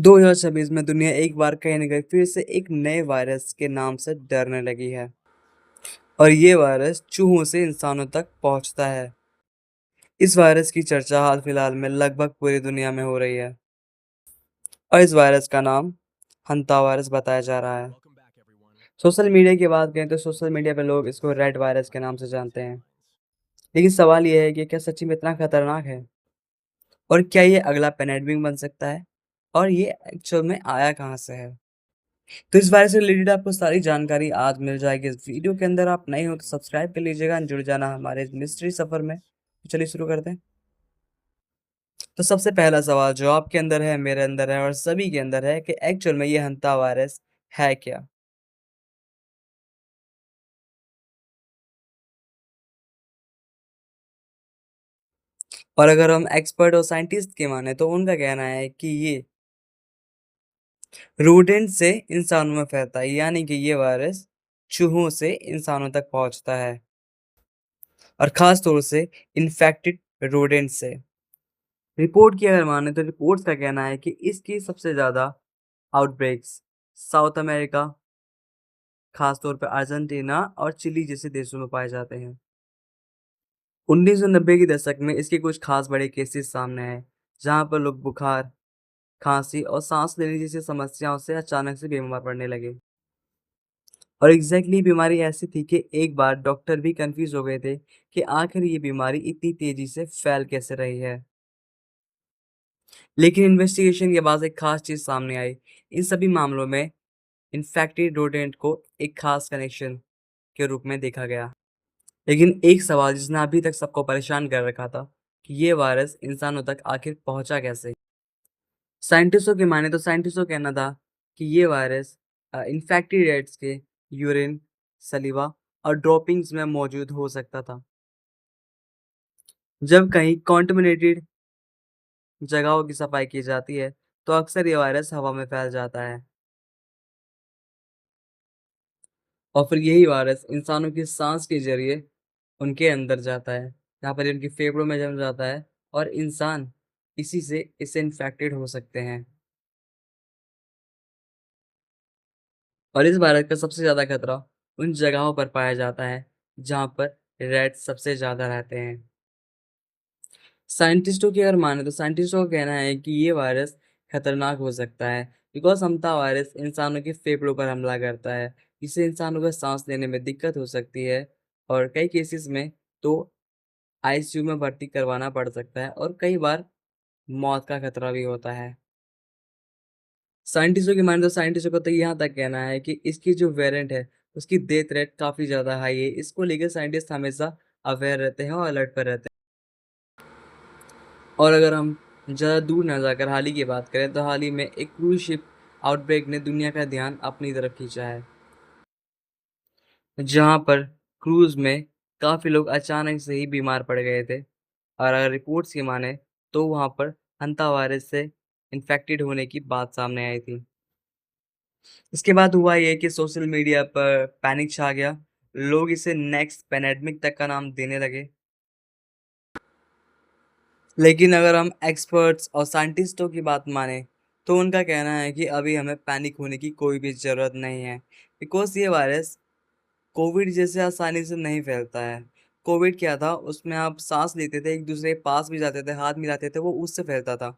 2026 में दुनिया एक बार कहीं न कहीं फिर से एक नए वायरस के नाम से डरने लगी है और ये वायरस चूहों से इंसानों तक पहुंचता है। इस वायरस की चर्चा हाल फिलहाल में लगभग पूरी दुनिया में हो रही है और इस वायरस का नाम हंता वायरस बताया जा रहा है। सोशल मीडिया की बात करें तो सोशल मीडिया पे लोग इसको रेड वायरस के नाम से जानते हैं। लेकिन सवाल ये है कि क्या सच्ची में इतना खतरनाक है और क्या ये अगला पेंडेमिक बन सकता है और ये एक्चुअल में आया कहाँ से है। तो इस बारे से रिलेटेड आपको सारी जानकारी आज मिल जाएगी इस वीडियो के अंदर। आप नए हो तो सब्सक्राइब कर लीजिएगा और जुड़ जाना हमारे इस मिस्ट्री सफर में। तो चलिए शुरू करते हैं। तो सबसे पहला सवाल जो आपके अंदर है, मेरे अंदर है और सभी के अंदर है कि एक्चुअल में ये हंता वायरस है क्या। और अगर हम एक्सपर्ट और साइंटिस्ट के माने तो उनका कहना है कि ये रोडेंट से इंसानों में फैलता है, यानी कि ये वायरस चूहों से इंसानों तक पहुंचता है और खास तौर से इन्फेक्टेड रोडेंट से। रिपोर्ट की अगर माने तो रिपोर्ट्स का कहना है कि इसकी सबसे ज़्यादा आउटब्रेक्स साउथ अमेरिका, खासतौर पर अर्जेंटीना और चिली जैसे देशों में पाए जाते हैं। 1990 के दशक में इसके कुछ खास बड़े केसेस सामने आए, जहां पर लोग बुखार, खांसी और सांस लेने जैसी समस्याओं से अचानक से बीमार पड़ने लगे। और बीमारी ऐसी थी कि एक बार डॉक्टर भी कंफ्यूज हो गए थे कि आखिर ये बीमारी इतनी तेजी से फैल कैसे रही है। लेकिन इन्वेस्टिगेशन के बाद एक खास चीज सामने आई। इन सभी मामलों में इन्फेक्टेड रोडेंट को एक खास कनेक्शन के रूप में देखा गया। लेकिन एक सवाल जिसने अभी तक सबको परेशान कर रखा था कि ये वायरस इंसानों तक आखिर पहुंचा कैसे। साइंटिस्टों के माने तो साइंटिस्टों का कहना था कि ये वायरस इन्फेक्टेड रेट्स के यूरिन, सलीवा और ड्रॉपिंग्स में मौजूद हो सकता था। जब कहीं कॉन्टेमिनेटेड जगहों की सफाई की जाती है तो अक्सर ये वायरस हवा में फैल जाता है और फिर यही वायरस इंसानों की सांस के जरिए उनके अंदर जाता है, जहाँ पर ये उनके फेफड़ों में जम जाता है और इंसान इसी से इससे इन्फेक्टेड हो सकते हैं। और इस वायरस का सबसे ज्यादा खतरा उन जगहों पर पाया जाता है जहाँ पर रेड सबसे ज्यादा रहते हैं। साइंटिस्टों की अगर माने तो साइंटिस्टों का कहना है कि ये वायरस खतरनाक हो सकता है बिकॉज हमता वायरस इंसानों के फेफड़ों पर हमला करता है। इससे इंसानों को सांस लेने में दिक्कत हो सकती है और कई केसेस में तो आईसीयू में भर्ती करवाना पड़ सकता है और कई बार मौत का खतरा भी होता है। साइंटिस्टों की माने तो साइंटिस्टों का तो यहाँ तक कहना है कि इसकी जो वेरिएंट है उसकी डेथ रेट काफी ज्यादा हाई है। इसको लेकर साइंटिस्ट हमेशा अवेयर रहते हैं और अलर्ट पर रहते हैं। और अगर हम ज़्यादा दूर ना जाकर हाल ही की बात करें तो हाल ही में एक क्रूज शिप आउटब्रेक ने दुनिया का ध्यान अपनी तरफ खींचा है, जहां पर क्रूज में काफी लोग अचानक से ही बीमार पड़ गए थे और अगर रिपोर्ट्स की माने तो वहां पर हंता वायरस से इन्फेक्टेड होने की बात सामने आई थी। इसके बाद हुआ ये कि सोशल मीडिया पर पैनिक छा गया। लोग इसे नेक्स्ट पेनेडेमिक तक का नाम देने लगे। लेकिन अगर हम एक्सपर्ट्स और साइंटिस्टों की बात माने तो उनका कहना है कि अभी हमें पैनिक होने की कोई भी ज़रूरत नहीं है बिकॉज ये वायरस कोविड जैसे आसानी से नहीं फैलता है। कोविड क्या था, उसमें आप सांस लेते थे, एक दूसरे के पास भी जाते थे, हाथ मिलाते थे, वो उससे फैलता था।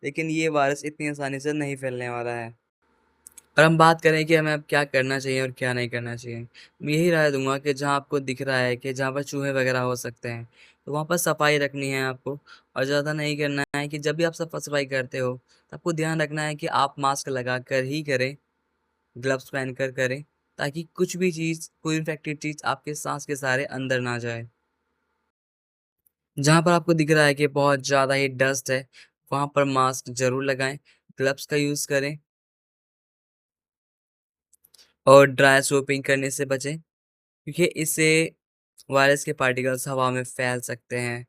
लेकिन ये वायरस इतनी आसानी से नहीं फैलने वाला है। और हम बात करें कि हमें अब क्या करना चाहिए और क्या नहीं करना चाहिए, मैं यही राय दूंगा कि जहाँ आपको दिख रहा है कि जहाँ पर चूहे वगैरह हो सकते हैं तो वहाँ पर सफाई रखनी है आपको। और ज़्यादा नहीं करना है कि जब भी आप सफाई सफाई करते हो तो आपको ध्यान रखना है कि आप मास्क लगा कर ही करें, ग्लव्स पहन कर करें, ताकि कुछ भी चीज़, कोई इन्फेक्टेड चीज़ आपके सांस के सहारे अंदर ना जाए। जहाँ पर आपको दिख रहा है कि बहुत ज़्यादा ही डस्ट है वहाँ पर मास्क जरूर लगाएं, ग्लव्स का यूज़ करें और ड्राई सोपिंग करने से बचें क्योंकि इससे वायरस के पार्टिकल्स हवा में फैल सकते हैं।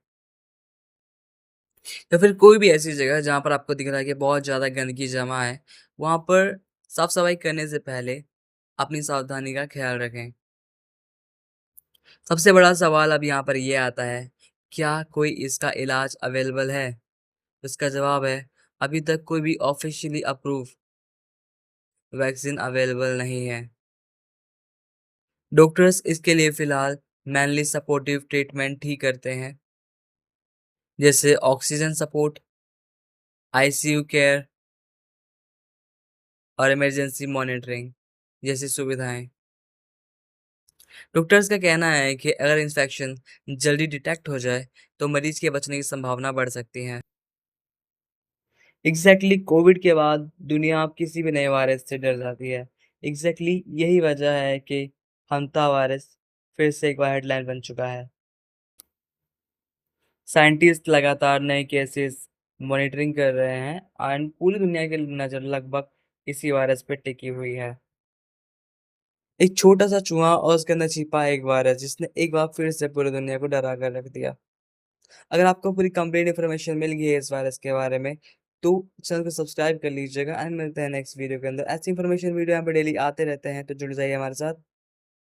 या फिर कोई भी ऐसी जगह जहाँ पर आपको दिख रहा है कि बहुत ज़्यादा गंदगी जमा है, वहाँ पर साफ सफाई करने से पहले अपनी सावधानी का ख्याल रखें। सबसे बड़ा सवाल अब यहाँ पर ये आता है, क्या कोई इसका इलाज अवेलेबल है। इसका जवाब है अभी तक कोई भी ऑफिशियली अप्रूव वैक्सीन अवेलेबल नहीं है। डॉक्टर्स इसके लिए फिलहाल मेनली सपोर्टिव ट्रीटमेंट ही करते हैं, जैसे ऑक्सीजन सपोर्ट, आईसीयू केयर और इमरजेंसी मॉनिटरिंग जैसी सुविधाएं। डॉक्टर्स का कहना है कि अगर इन्फेक्शन जल्दी डिटेक्ट हो जाए तो मरीज के बचने की संभावना बढ़ सकती है। कोविड के बाद दुनिया अब किसी भी नए वायरस से डर जाती है। यही वजह है कि हंता वायरस फिर से एक बार हेडलाइन बन चुका है। साइंटिस्ट लगातार नए केसेस मॉनिटरिंग कर रहे हैं और पूरी दुनिया की नज़र लगभग इसी वायरस पे टिकी हुई है। एक छोटा सा चूहा और उसके अंदर छिपा एक वायरस जिसने एक बार फिर से पूरी दुनिया को डरा कर रख दिया। अगर आपको पूरी कंप्लीट इन्फॉर्मेशन मिल गई है इस वायरस के बारे में, तो चैनल को सब्सक्राइब कर लीजिएगा एंड मिलते हैं नेक्स्ट वीडियो के अंदर। ऐसी इन्फॉर्मेशन वीडियो यहाँ पे डेली आते रहते हैं, तो जुड़ जाइए हमारे साथ।